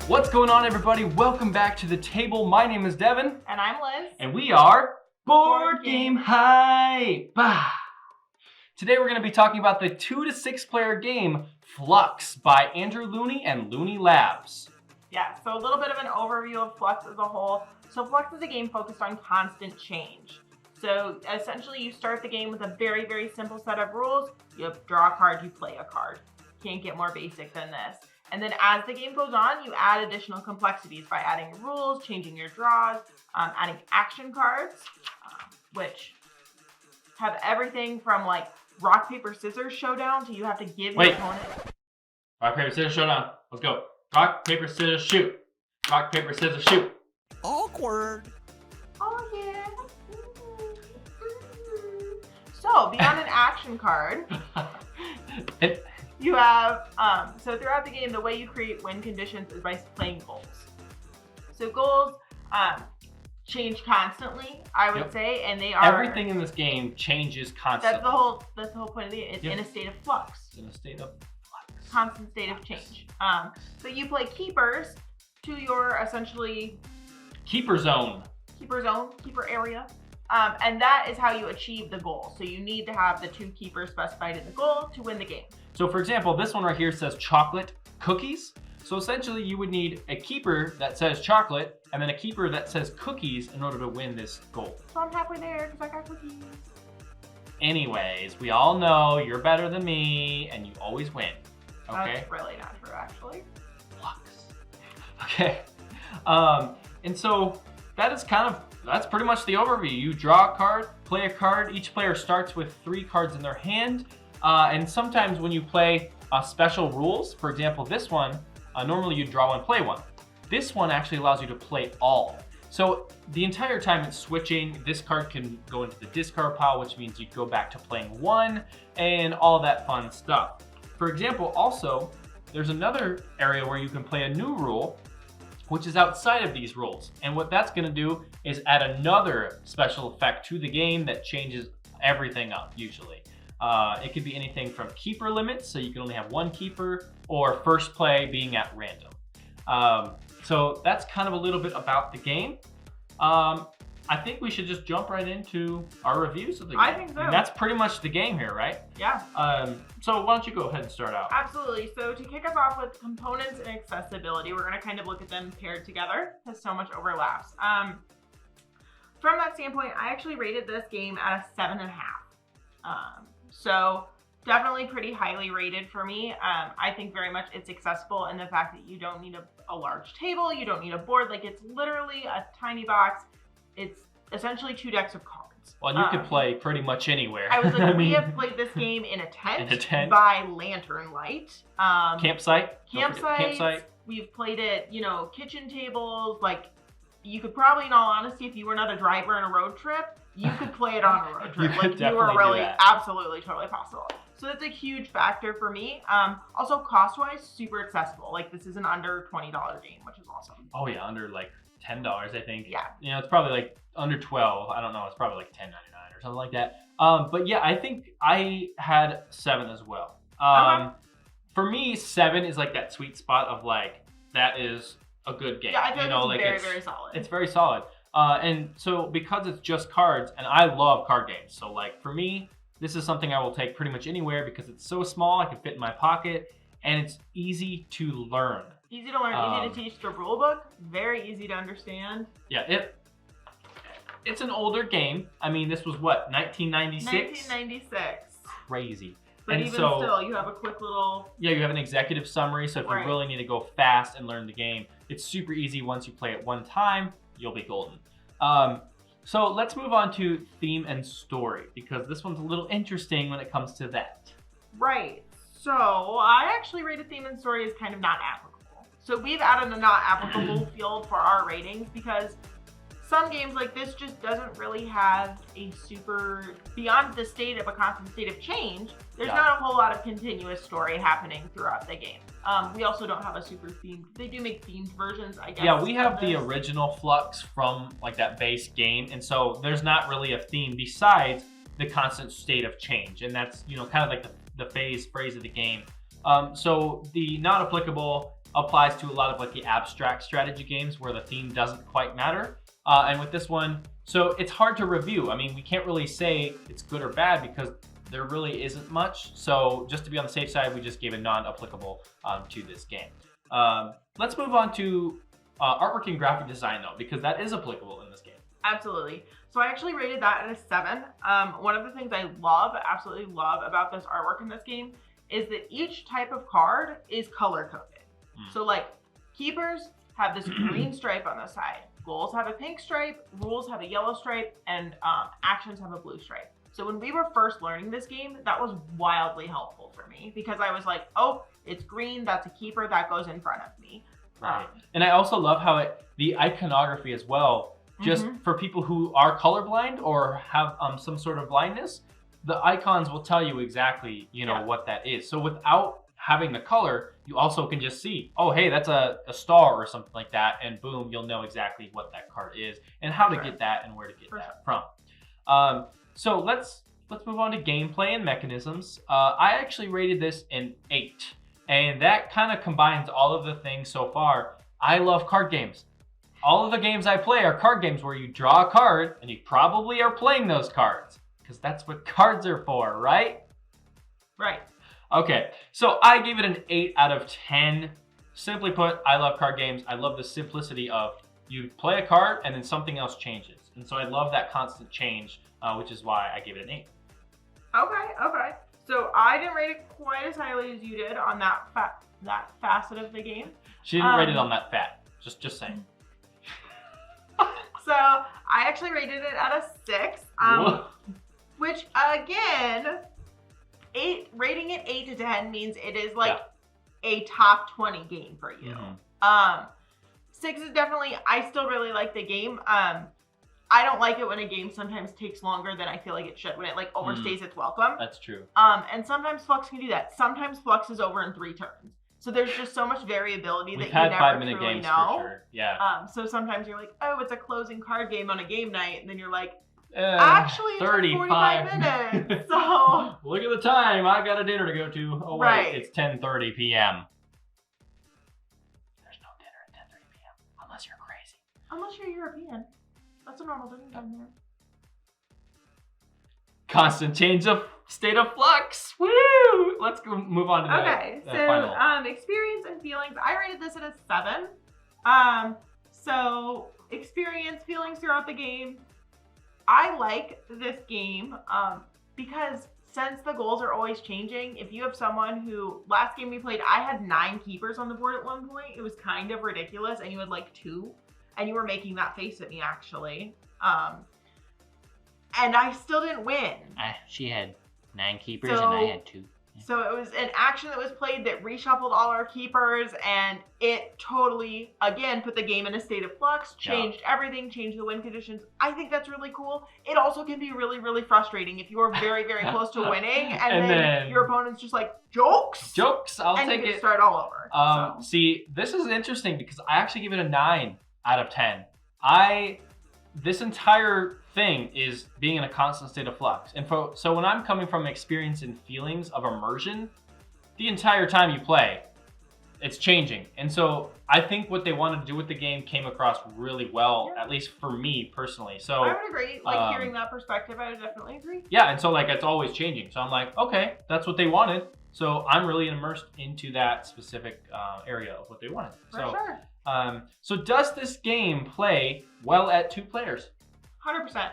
What's going on, everybody? Welcome back to the table. My name is Devon. And I'm Liz. And we are BoardGameHype. Today we're going to be talking about the 2 to 6 player game Fluxx by Andrew Looney and Looney Labs. Yeah, so a little bit of an overview of Fluxx as a whole. So Fluxx is a game focused on constant change. So essentially you start the game with a very, very simple set of rules. You draw a card, you play a card. Can't get more basic than this. And then as the game goes on, you add additional complexities by adding rules, changing your draws, adding action cards, which have everything from like rock, paper, scissors showdown to you have to give your opponent. Rock, paper, scissors, showdown. Let's go. Rock, paper, scissors, shoot. Rock, paper, scissors, shoot. Awkward. Oh, yeah. So, beyond an action card, you have, so throughout the game, the way you create win conditions is by playing goals. So goals change constantly, I would say, and they are... Everything in this game changes constantly. That's the whole point of the game. It's in a state of flux. It's in a state of flux. Constant state of change. So you play keepers to your, essentially... Keeper zone, keeper area. And that is how you achieve the goal. So you need to have the 2 keepers specified in the goal to win the game. So for example, this one right here says chocolate cookies. So essentially you would need a keeper that says chocolate and then a keeper that says cookies in order to win this goal. So I'm halfway there because I got cookies. Anyways, we all know you're better than me and you always win. Okay? That's really not true, actually. Fluxx. Okay. And so that's pretty much the overview. You draw a card, play a card. Each player starts with 3 cards in their hand. And sometimes when you play special rules, for example, this one, normally you draw one, play one. This one actually allows you to play all. So the entire time it's switching, this card can go into the discard pile, which means you go back to playing 1 and all that fun stuff. For example, also, there's another area where you can play a new rule, which is outside of these rules. And what that's gonna do is add another special effect to the game that changes everything up, usually. It could be anything from keeper limits, so you can only have 1 keeper, or first play being at random. So that's kind of a little bit about the game. I think we should just jump right into our reviews of the game. I think so. And that's pretty much the game here, right? Yeah. So why don't you go ahead and start out? Absolutely. So to kick us off with components and accessibility, we're gonna kind of look at them paired together because so much overlaps. From that standpoint, I actually rated this game at a 7.5. So definitely pretty highly rated for me. I think very much it's accessible in the fact that you don't need a large table, you don't need a board, like it's literally a tiny box. It's essentially 2 decks of cards. Well, you could play pretty much anywhere. I was like, we have played this game in a tent, by lantern light. Campsite. We've played it, kitchen tables. Like, you could probably, in all honesty, if you were not a driver on a road trip, you could play it on a road trip. You were really absolutely totally possible. So that's a huge factor for me. Also, cost-wise, super accessible. Like, this is an under $20 game, which is awesome. Oh yeah, under like $10, I think. Yeah. It's probably like under 12. I don't know. It's probably like $10.99 or something like that. But yeah, I think I had 7 as well. Okay. For me, 7 is like that sweet spot of like, that is a good game. Yeah, I think it's very solid. It's very solid. And so because it's just cards, and I love card games. So like for me, this is something I will take pretty much anywhere because it's so small, I can fit in my pocket, and it's easy to learn. Easy to learn, easy to teach. The rule book, very easy to understand. Yeah, it's an older game. I mean, this was what, 1996? 1996. Crazy. But and even still, you have a quick little... Yeah, you have an executive summary, so if you really need to go fast and learn the game, it's super easy. Once you play it one time, you'll be golden. So let's move on to theme and story, because this one's a little interesting when it comes to that. Right. So I actually rated theme and story as kind of not applicable. So we've added a not applicable field for our ratings because some games like this just doesn't really have a super, beyond the state of a constant state of change, there's not a whole lot of continuous story happening throughout the game. We also don't have a super themed, they do make themed versions, I guess. Yeah, we have the original Fluxx from like that base game, and so there's not really a theme besides the constant state of change, and that's kind of like the phrase of the game. So the not applicable applies to a lot of like the abstract strategy games where the theme doesn't quite matter. And with this one, so it's hard to review. I mean, we can't really say it's good or bad because there really isn't much. So just to be on the safe side, we just gave a non-applicable to this game. Let's move on to artwork and graphic design though, because that is applicable in this game. Absolutely. So I actually rated that at a 7. One of the things I absolutely love about this artwork in this game is that each type of card is color coded. So like keepers have this green stripe on the side, goals have a pink stripe, rules have a yellow stripe, and actions have a blue stripe. So when we were first learning this game, that was wildly helpful for me because I was like, oh, it's green, that's a keeper, that goes in front of me. Right. And I also love how the iconography as well, just for people who are colorblind or have some sort of blindness, the icons will tell you exactly, what that is. So without having the color, you also can just see, oh, hey, that's a star or something like that. And boom, you'll know exactly what that card is and how to get that and where to get that from. So let's move on to gameplay and mechanisms. I actually rated this an 8. And that kind of combines all of the things so far. I love card games. All of the games I play are card games where you draw a card and you probably are playing those cards because that's what cards are for, right? Right. Okay, so I gave it an 8 out of 10. Simply put, I love card games. I love the simplicity of you play a card and then something else changes. And so I love that constant change, which is why I gave it an 8. Okay. So I didn't rate it quite as highly as you did on that facet of the game. She didn't rate it on that fat. Just saying. So I actually rated it at a 6, which again, rating it 8 to 10 means it is like a top 20 game for you. 6 is definitely, I still really like the game. I don't like it when a game sometimes takes longer than I feel like it should, when it like overstays its welcome. That's true. And sometimes Fluxx can do that. Sometimes Fluxx is over in 3 turns. So there's just so much variability that you never 5-minute truly games know. For sure. Yeah. So sometimes you're like, oh, it's a closing card game on a game night, and then you're like, actually, it took 45 minutes. So look at the time. I got a dinner to go to. Oh wait, it's 10:30 p.m. There's no dinner at 10:30 p.m. unless you're crazy. Unless you're European. That's a normal dinner time here. Constant change of state of flux. Woo! Let's go move on to the final. Experience and feelings. I rated this at a 7. So experience, feelings throughout the game. I like this game because since the goals are always changing, if you have someone who, last game we played, I had 9 keepers on the board at one point. It was kind of ridiculous, and you had like 2, and you were making that face at me actually. And I still didn't win. She had 9 keepers and I had 2. So it was an action that was played that reshuffled all our keepers, and it totally, again, put the game in a state of flux, changed everything, changed the win conditions. I think that's really cool. It also can be really, really frustrating if you are very, very close to winning, and then your opponent's just like, jokes, I'll and take you it. Start all over. See, this is interesting because I actually give it a 9 out of 10. This entire thing is being in a constant state of flux. And so when I'm coming from experience and feelings of immersion, the entire time you play, it's changing. And so I think what they wanted to do with the game came across really well, at least for me personally. So I would agree. Like hearing that perspective, I would definitely agree. Yeah, and so like it's always changing. So I'm like, okay, that's what they wanted. So I'm really immersed into that specific area of what they wanted. For sure. So does this game play well at 2 players? 100%.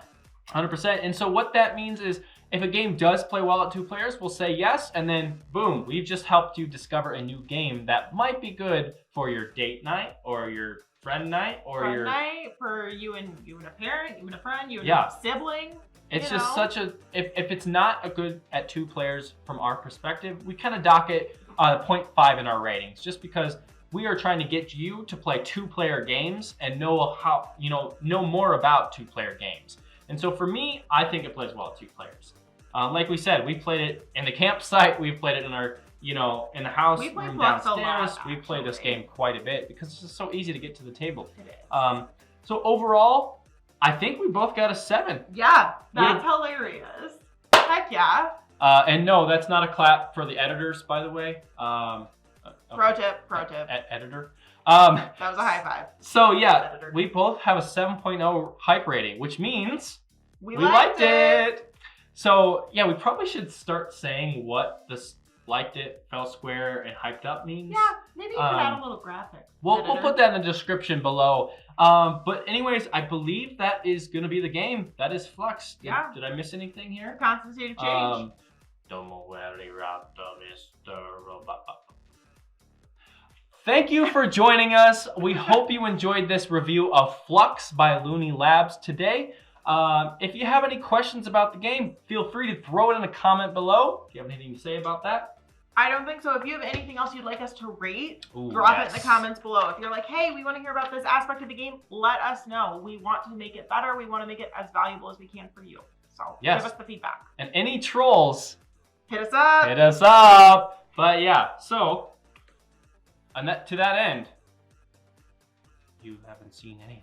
100%. And so what that means is if a game does play well at 2 players, we'll say yes, and then boom, we've just helped you discover a new game that might be good for your date night or your friend night or friend night for you and a parent, you and a friend, you and a sibling. It's just such a, if it's not a good at 2 players from our perspective, we kind of dock it 0.5 in our ratings, just because we are trying to get you to play 2-player games and know more about 2-player games. And so for me, I think it plays well at 2 players. Like we said, we played it in the campsite. We've played it in our, in the house room downstairs. We played this game quite a bit because it's just so easy to get to the table. It is. So overall, I think we both got a 7. Yeah, that's hilarious. Heck yeah. And no, that's not a clap for the editors, by the way. Pro tip. Editor. That was a high five. So yeah, Editor. we both have a 7.0 hype rating, which means We liked it. So yeah, we probably should start saying what this liked it, fell square, and hyped up means. Yeah, maybe you could add a little graphic. We'll put that in the description below. But anyways, I believe that is going to be the game. That is Fluxx. Did I miss anything here? Constant state of change. Thank you for joining us. We hope you enjoyed this review of Fluxx by Looney Labs today. If you have any questions about the game, feel free to throw it in a comment below. Do you have anything to say about that? I don't think so. If you have anything else you'd like us to rate, drop it in the comments below. If you're like, hey, we want to hear about this aspect of the game, let us know. We want to make it better. We want to make it as valuable as we can for you. So give us the feedback. And any trolls, hit us up. Hit us up. But yeah, so to that end, you haven't seen anything.